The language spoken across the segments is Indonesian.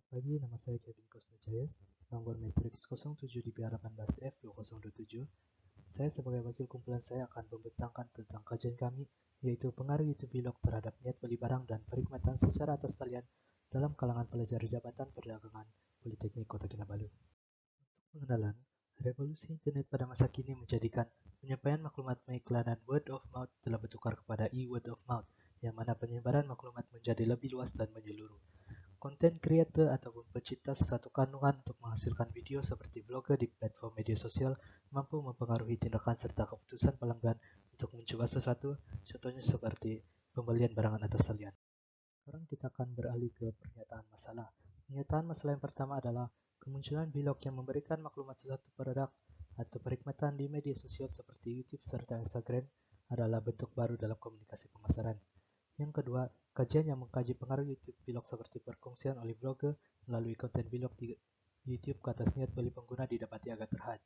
Pagi, nama saya Kevin Kostajayas, nomor matriks 07DP18F2027. Saya sebagai wakil kumpulan saya akan membentangkan tentang kajian kami, yaitu pengaruh YouTube Vlog terhadap niat beli barang dan perkhidmatan secara atas talian dalam kalangan pelajar Jabatan Perdagangan Politeknik Kota Kinabalu. Untuk pengenalan, revolusi internet pada masa kini menjadikan penyampaian maklumat mengiklanan word of mouth telah bertukar kepada e-word of mouth, yang mana penyebaran maklumat menjadi lebih luas dan menyeluruh. Content creator ataupun pencipta sesuatu kandungan untuk menghasilkan video seperti blogger di platform media sosial mampu mempengaruhi tindakan serta keputusan pelanggan untuk mencoba sesuatu, contohnya seperti pembelian barangan atas talian. Sekarang kita akan beralih ke pernyataan masalah. Pernyataan masalah yang pertama adalah kemunculan vlog yang memberikan maklumat sesuatu produk atau perkhidmatan di media sosial seperti YouTube serta Instagram adalah bentuk baru dalam komunikasi pemasaran. Yang kedua, kajian yang mengkaji pengaruh YouTube Vlog seperti perkongsian oleh blogger melalui konten vlog di YouTube ke atas niat beli pengguna didapati agak terhad.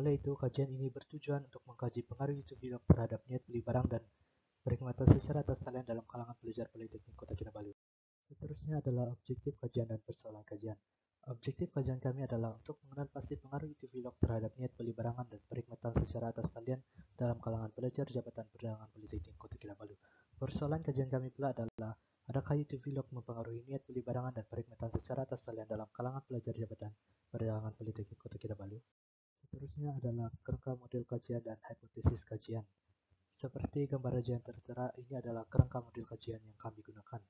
Oleh itu, kajian ini bertujuan untuk mengkaji pengaruh YouTube Vlog terhadap niat beli barang dan perkhidmatan secara atas talian dalam kalangan pelajar Politeknik Kota Kinabalu. Seterusnya adalah objektif kajian dan persoalan kajian. Objektif kajian kami adalah untuk mengenal pasti pengaruh YouTube Vlog terhadap niat beli barangan dan perkhidmatan secara atas talian dalam kalangan pelajar Jabatan Perdagangan Politeknik Kota Kinabalu. Persoalan kajian kami pula adalah, adakah YouTube Vlog mempengaruhi niat beli barangan dan perkhidmatan secara atas talian dalam kalangan pelajar Jabatan Perdagangan Politeknik Kota Kinabalu? Seterusnya adalah kerangka model kajian dan hipotesis kajian. Seperti gambar yang tertera, ini adalah kerangka model kajian yang kami gunakan.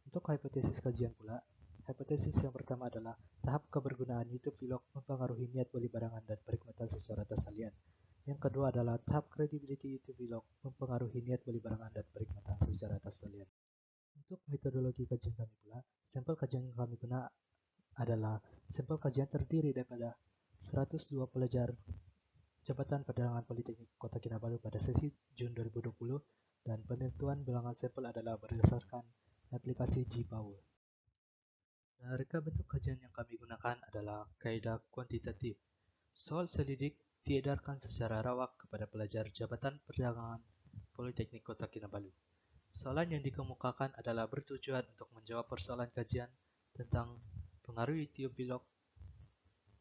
Untuk hipotesis kajian pula, hipotesis yang pertama adalah tahap kebergunaan YouTube Vlog mempengaruhi niat beli barangan dan perkhidmatan secara atas talian. Yang kedua adalah tahap credibility YouTube Vlog mempengaruhi niat beli barangan dan perkhidmatan secara atas talian. Untuk metodologi kajian kami pula, sampel kajian yang kami guna adalah sampel kajian terdiri daripada 102 pelajar Jabatan Perdagangan Politeknik Kota Kinabalu pada sesi Jun 2020 dan penentuan bilangan sampel adalah berdasarkan aplikasi G-Power. Dan reka bentuk kajian yang kami gunakan adalah kaidah kuantitatif. Soal selidik diedarkan secara rawak kepada pelajar Jabatan Perdagangan Politeknik Kota Kinabalu. Soalan yang dikemukakan adalah bertujuan untuk menjawab persoalan kajian tentang pengaruh YouTube Vlog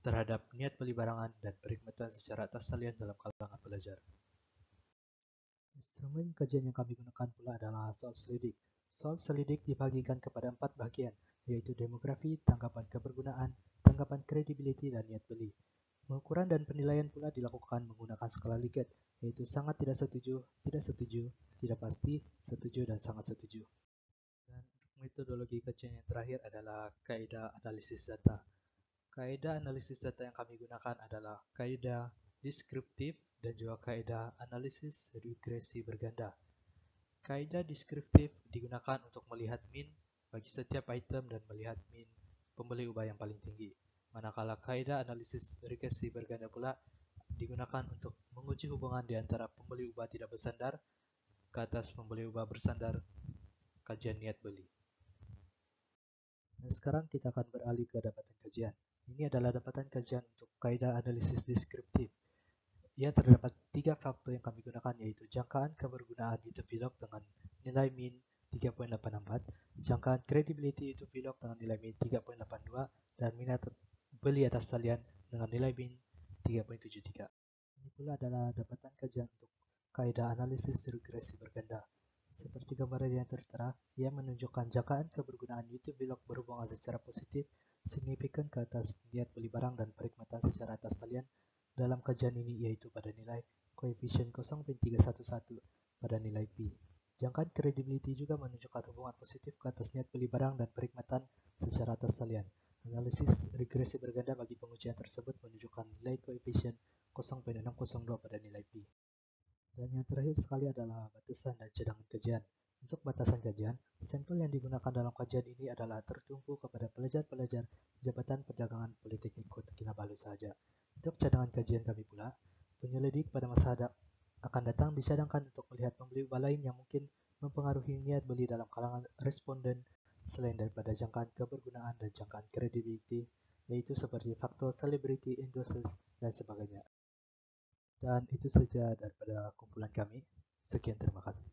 terhadap niat beli barangan dan perkhidmatan secara atas talian dalam kalangan pelajar. Instrumen kajian yang kami gunakan pula adalah soal selidik. Soal selidik dibagikan kepada 4 bagian, yaitu demografi, tanggapan kebergunaan, tanggapan credibility, dan niat beli. Pengukuran dan penilaian pula dilakukan menggunakan skala Likert, yaitu sangat tidak setuju, tidak pasti, setuju, dan sangat setuju. Dan untuk metodologi kajian yang terakhir adalah kaidah analisis data. Kaidah analisis data yang kami gunakan adalah kaidah deskriptif dan juga kaidah analisis regresi berganda. Kaidah deskriptif digunakan untuk melihat min bagi setiap item dan melihat min pembeli ubah yang paling tinggi. Manakala kaidah analisis regresi berganda pula digunakan untuk menguji hubungan di antara pembeli ubah tidak bersandar ke atas pembeli ubah bersandar kajian niat beli. Dan sekarang kita akan beralih ke dapatan kajian. Ini adalah dapatan kajian untuk kaidah analisis deskriptif. Ia terdapat 3 faktor yang kami gunakan, yaitu jangkaan kebergunaan YouTube Vlog dengan nilai min 3.84, jangkaan credibility YouTube Vlog dengan nilai min 3.82, dan minat beli atas talian dengan nilai min 3.73. Ini pula adalah dapatan kajian untuk kaidah analisis regresi berganda. Seperti gambar yang tertera, ia menunjukkan jangkaan kebergunaan YouTube Vlog berhubungan secara positif signifikan ke atas niat beli barang dan perkhidmatan secara atas talian dalam kajian ini, yaitu pada nilai koefisien 0.311 pada nilai P. Jangkaan credibility juga menunjukkan hubungan positif ke atas niat beli barang dan perkhidmatan secara atas talian. Analisis regresi berganda bagi pengujian tersebut menunjukkan nilai koefisien 0.602 pada nilai P. Dan yang terakhir sekali adalah batasan dan cadangan kajian. Untuk batasan kajian, sampel yang digunakan dalam kajian ini adalah tertumpu kepada pelajar-pelajar Jabatan Perdagangan Politeknik Kota Kinabalu saja. Untuk cadangan kajian kami pula, penyelidik pada masa akan datang dicadangkan untuk melihat pembeli ubah lain yang mungkin mempengaruhi niat beli dalam kalangan responden selain daripada jangkaan kebergunaan dan jangkaan credibility, yaitu seperti faktor celebrity endorses dan sebagainya. Dan itu saja daripada kumpulan kami. Sekian, terima kasih.